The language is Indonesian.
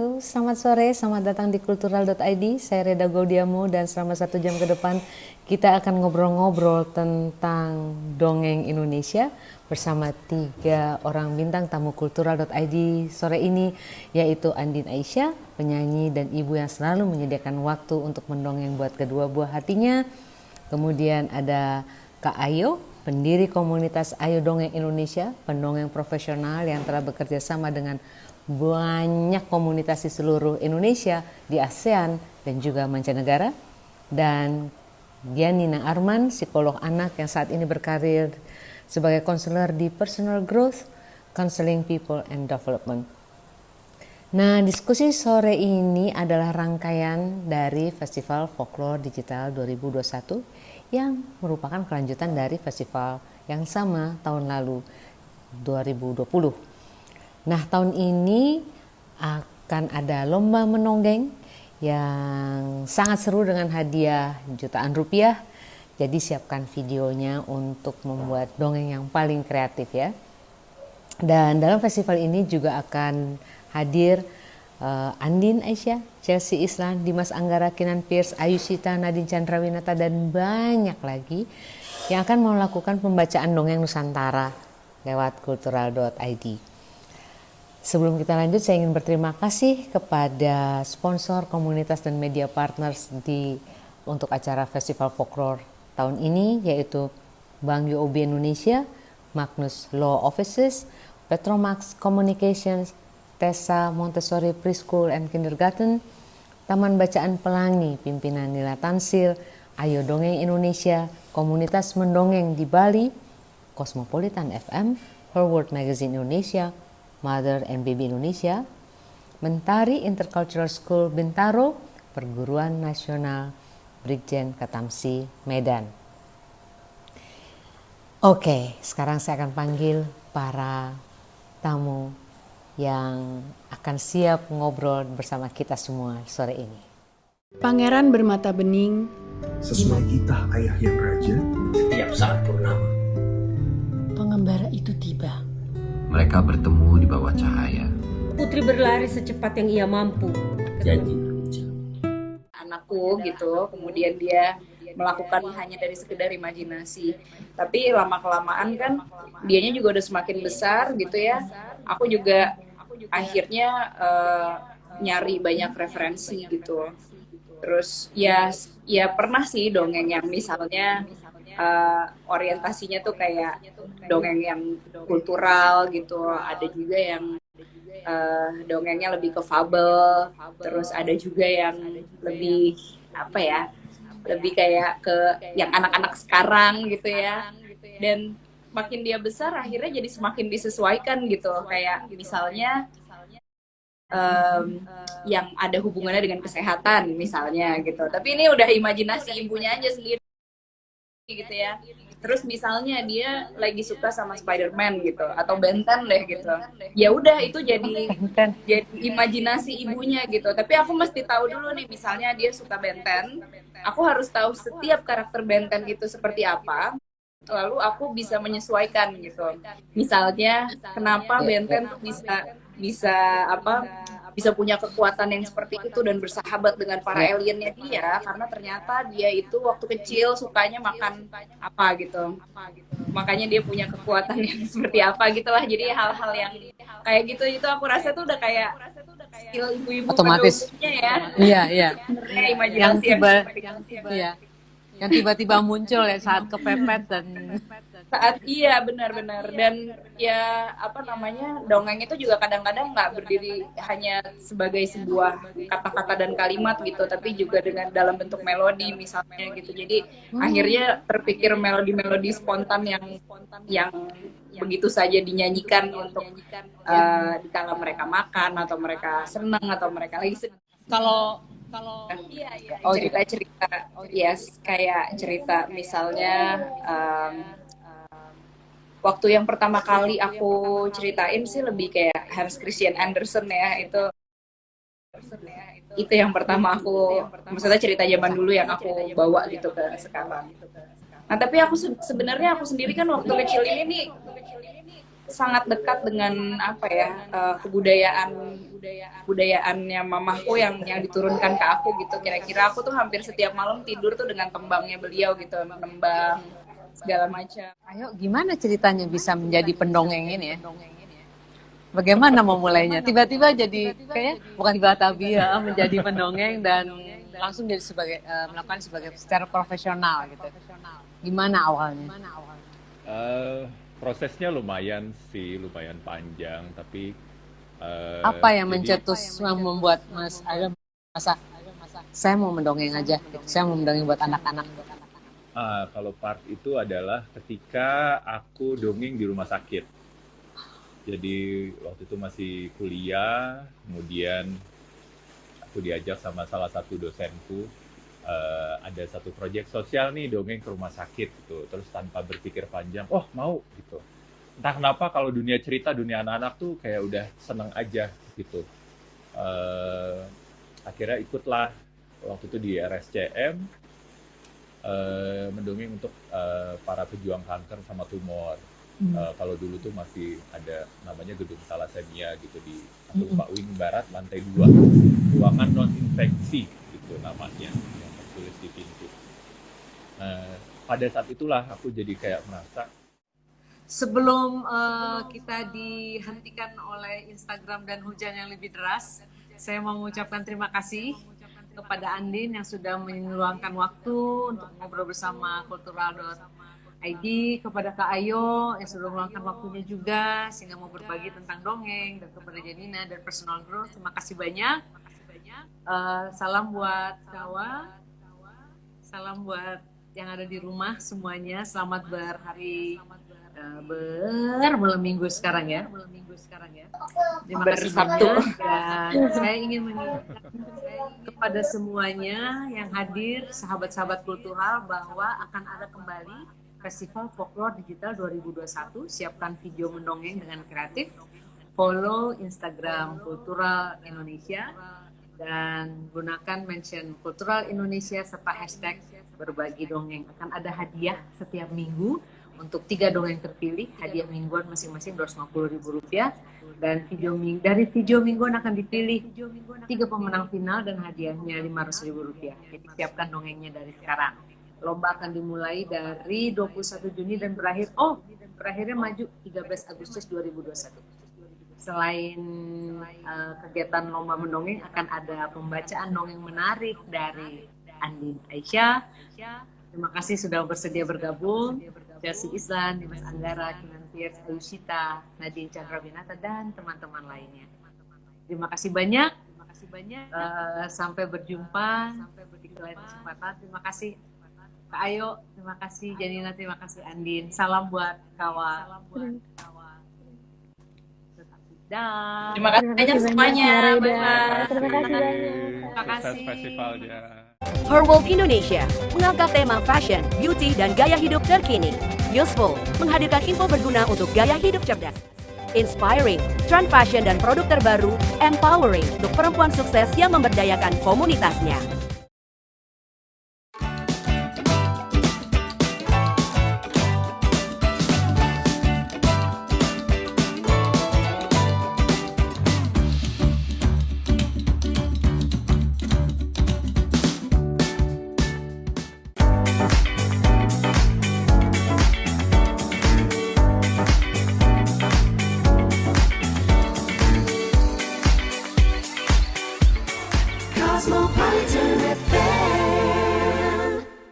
Halo, selamat sore, selamat datang di kultural.id. Saya Reda Gaudiamo dan selama 1 jam ke depan kita akan ngobrol-ngobrol tentang dongeng Indonesia bersama 3 orang bintang tamu kultural.id sore ini, yaitu Andin Aisyah, penyanyi dan ibu yang selalu menyediakan waktu untuk mendongeng buat kedua buah hatinya. Kemudian ada Kak Ayo, pendiri komunitas Ayo Dongeng Indonesia, pendongeng profesional yang telah bekerja sama dengan banyak komunitas di seluruh Indonesia, di ASEAN dan juga mancanegara. Dan Dianina Arman, psikolog anak yang saat ini berkarir sebagai konselor di Personal Growth, Counseling People and Development. Nah, diskusi sore ini adalah rangkaian dari Festival Folklore Digital 2021 yang merupakan kelanjutan dari festival yang sama tahun lalu, 2020. Nah, tahun ini akan ada lomba menonggeng yang sangat seru dengan hadiah jutaan rupiah. Jadi siapkan videonya untuk membuat dongeng yang paling kreatif ya. Dan dalam festival ini juga akan hadir Andin Aisyah, Chelsea Islan, Dimas Anggara, Kinan Pierce, Ayu Sita, Nadine Chandrawinata dan banyak lagi yang akan melakukan pembacaan dongeng Nusantara lewat kultural.id. Sebelum kita lanjut, saya ingin berterima kasih kepada sponsor, komunitas, dan media partners untuk acara Festival Folklore tahun ini, yaitu Bank UOB Indonesia, Magnus Law Offices, Petromax Communications, Tessa Montessori Preschool and Kindergarten, Taman Bacaan Pelangi pimpinan Nila Tansil, Ayo Dongeng Indonesia, Komunitas Mendongeng di Bali, Cosmopolitan FM, Her World Magazine Indonesia, Mother and Baby Indonesia, Mentari Intercultural School Bintaro, Perguruan Nasional Brigjen Katamsi Medan. Oke, sekarang saya akan panggil para tamu yang akan siap ngobrol bersama kita semua sore ini. Pangeran bermata bening, sesuai titah ayah yang raja, setiap saat purnama. pengembara itu tiba. Mereka bertemu di bawah cahaya. Putri berlari secepat yang ia mampu. Janji berucap. Anakku gitu, kemudian dia melakukan hanya dari sekedar imajinasi. Tapi lama-kelamaan kan dianya juga udah semakin besar gitu ya. Aku juga akhirnya nyari banyak referensi gitu. Terus ya pernah sih dongeng yang misalnya orientasinya tuh kayak dongeng yang kultural gitu. Ada juga yang dongengnya lebih ke fabel, terus ada juga yang lebih apa ya, lebih kayak ke yang anak-anak sekarang gitu ya. Dan makin dia besar akhirnya jadi semakin disesuaikan gitu, kayak misalnya yang ada hubungannya dengan kesehatan misalnya gitu, tapi ini udah imajinasi ibunya aja sendiri gitu ya. Terus misalnya dia lagi suka sama Spider-Man gitu atau Ben 10 deh gitu, ya udah itu jadi imajinasi ibunya gitu. Tapi aku mesti tahu dulu nih, misalnya dia suka Ben 10, aku harus tahu setiap karakter Ben 10 itu seperti apa, lalu aku bisa menyesuaikan gitu. Misalnya kenapa Ben 10 tuh bisa bisa punya kekuatan yang seperti itu dan bersahabat dengan para aliennya dia, karena ternyata dia itu waktu kecil sukanya makan apa gitu, makanya dia punya kekuatan yang seperti apa gitulah. Jadi hal-hal yang kayak gitu itu aku rasa tuh udah kayak skill ibu-ibu Otomatis. pada umumnya ya. Iya. Imajinasi Yang tiba-tiba muncul ya saat kepepet dan saat iya benar-benar. Dan ya apa namanya, dongeng itu juga kadang-kadang nggak berdiri hanya sebagai sebuah kata-kata dan kalimat gitu, tapi juga dengan dalam bentuk melodi misalnya gitu. Jadi akhirnya terpikir melodi-melodi spontan yang begitu saja dinyanyikan untuk dikala mereka makan atau mereka senang atau mereka lagi sedih. Kalau cerita-cerita, yes, kayak cerita misalnya waktu yang pertama kali aku ceritain sih lebih kayak Hans Christian Andersen ya, itu yang pertama aku, maksudnya cerita zaman dulu yang aku bawa gitu ke sekarang. Nah tapi aku sebenarnya aku sendiri kan waktu kecil ini nih sangat dekat dengan apa ya, kebudayaannya mamahku yang diturunkan ke aku gitu. Kira-kira aku tuh hampir setiap malam tidur tuh dengan tembangnya beliau gitu, nembang segala macam. Ayo, gimana ceritanya bisa menjadi pendongeng ini ya? Bagaimana memulainya? Tiba-tiba jadi kayak bukan tiba-tiba ya, menjadi pendongeng dan langsung jadi melakukan sebagai secara profesional gitu. Gimana awalnya? Prosesnya lumayan panjang, tapi Apa yang jadi mencetus yang membuat Mas Ayo masa saya mau mendongeng aja, gitu. Saya mau mendongeng buat anak-anak. kalau part itu adalah ketika aku dongeng di rumah sakit. Jadi waktu itu masih kuliah, kemudian aku diajak sama salah satu dosenku, ada satu proyek sosial nih, dongeng ke rumah sakit gitu. Terus tanpa berpikir panjang, oh mau gitu. Entah kenapa kalau dunia cerita, dunia anak-anak tuh kayak udah seneng aja gitu. Akhirnya ikutlah waktu itu di RSCM, mendongeng untuk para pejuang kanker sama tumor. Kalau dulu tuh masih ada namanya gedung thalassemia gitu di aku lupa wing barat lantai 2, ruangan non infeksi gitu namanya yang tertulis di pintu. Pada saat itulah aku jadi kayak merasa Sebelum kita dihentikan oleh Instagram dan hujan yang lebih deras, saya mau mengucapkan terima kasih kepada Andin yang sudah meluangkan waktu untuk ngobrol bersama Kultural.id, kepada Kak Ayo yang sudah meluangkan waktunya juga sehingga mau berbagi tentang dongeng, dan kepada Janina dan personal growth, terima kasih banyak. Salam buat Kawa, salam buat yang ada di rumah semuanya, selamat malam minggu sekarang ya. Terima kasih banyak, dan saya ingin mengingatkan kepada semuanya yang hadir, sahabat-sahabat kultural, bahwa akan ada kembali Festival Folklore Digital 2021. Siapkan video mendongeng dengan kreatif, follow Instagram Kultural Indonesia, dan gunakan mention Kultural Indonesia serta hashtag berbagi dongeng. Akan ada hadiah setiap minggu untuk 3 dongeng terpilih, hadiah mingguan masing-masing Rp250.000, dan dari video mingguan akan dipilih 3 pemenang final dan hadiahnya Rp500.000. Jadi siapkan dongengnya dari sekarang. Lomba akan dimulai dari 21 Juni dan berakhirnya maju 13 Agustus 2021. Selain kegiatan lomba mendongeng, akan ada pembacaan dongeng menarik dari Andin Aisyah. Terima kasih sudah bersedia bergabung. Chelsea Islan, Dimas Anggara, Kinan Pierce, Ayushita, Nadine Chandrabinata, dan teman-teman lainnya. Terima kasih banyak. Sampai berjumpa di lain kesempatan. Terima kasih Kak Ayo, terima kasih Janina, terima kasih Andin. Salam buat Kawa. Terima kasih banyak semuanya. Bye-bye. terima kasih Terima kasih. sukses festivalnya. Her World Indonesia mengangkat tema fashion, beauty, dan gaya hidup terkini. Useful, menghadirkan info berguna untuk gaya hidup cerdas. Inspiring, trend fashion dan produk terbaru. Empowering, untuk perempuan sukses yang memberdayakan komunitasnya. Cosmopolitan FM.